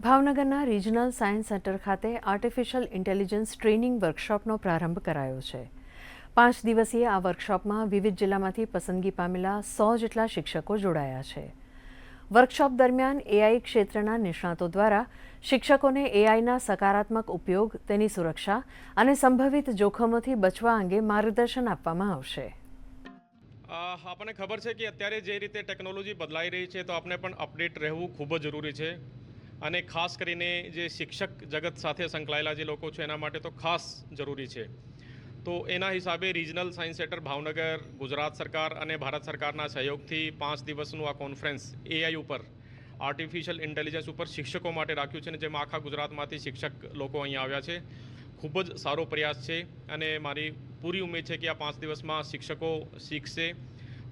ભાવનગરના regional science centre ખાતે artificial intelligence training વર્કશોપનો પ્રારંભ કરાયો છે। 5 દિવસીય આ વર્કશોપમાં વિવિધ જિલ્લામાંથી પસંદગી પામેલા 100 જેટલા શિક્ષકો જોડાયા છે। વર્કશોપ દરમિયાન એઆઈ ક્ષેત્રના નિષ્ણાતો દ્વારા શિક્ષકોને એઆઈના સકારાત્મક ઉપયોગ, તેની સુરક્ષા અને સંભવિત જોખમોથી બચવા અંગે માર્ગદર્શન આપવામાં આવશે। આપણને ખબર છે કે અત્યારે જે રીતે ટેકનોલોજી બદલાઈ રહી છે તો આપણે પણ અપડેટ રહેવું ખૂબ જ જરૂરી છે અને ખાસ કરીને જે શિક્ષક જગત સાથે સંકળાયેલા જે લોકો છે એના માટે તો ખાસ જરૂરી છે। તો એના હિસાબે regional science centre Bhavnagar, Gujarat સરકાર અને ભારત સરકારના સહયોગથી 5 દિવસનું આ કોન્ફરન્સ એઆઈ ઉપર, આર્ટિફિશિયલ ઇન્ટેલિજન્સ ઉપર શિક્ષકો માટે રાખ્યું છે અને જેમાં આખા ગુજરાતમાંથી શિક્ષક લોકો અહીંયા આવ્યા છે। ખૂબ જ સારો પ્રયાસ છે અને મારી પૂરી ઉમેદ છે કે આ 5 દિવસમાં શિક્ષકો શીખશે,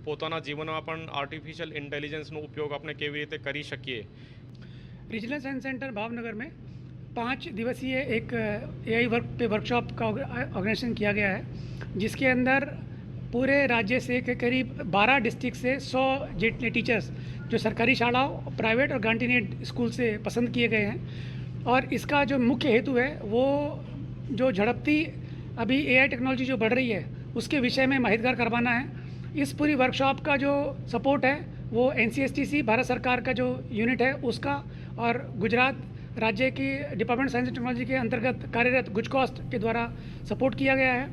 પોતાના જીવનમાં પણ આर्टिफिशियल इंटेलिजेंस નો ઉપયોગ આપણે કેવી રીતે કરી શકીએ। रीजनल साइंस सेंटर भावनगर में 5 दिवसीय एक एआई वर्कशॉप का ऑर्गेनाइजेशन किया गया है, जिसके अंदर पूरे राज्य से के करीब 12 डिस्ट्रिक्ट से 100 जितने टीचर्स जो सरकारी शालाओं, प्राइवेट और गारंटीनेड स्कूल से पसंद किए गए हैं। और इसका जो मुख्य हेतु है वो जो झड़पती अभी एआई टेक्नोलॉजी जो बढ़ रही है उसके विषय में माहितगार करवाना है। इस पूरी वर्कशॉप का जो सपोर्ट है वो एनसीएसटीसी भारत सरकार का जो यूनिट है उसका और गुजरात राज्य की डिपार्टमेंट साइंस एंड टेक्नोलॉजी के अंतर्गत कार्यरत गुजकॉस्ट के द्वारा सपोर्ट किया गया है।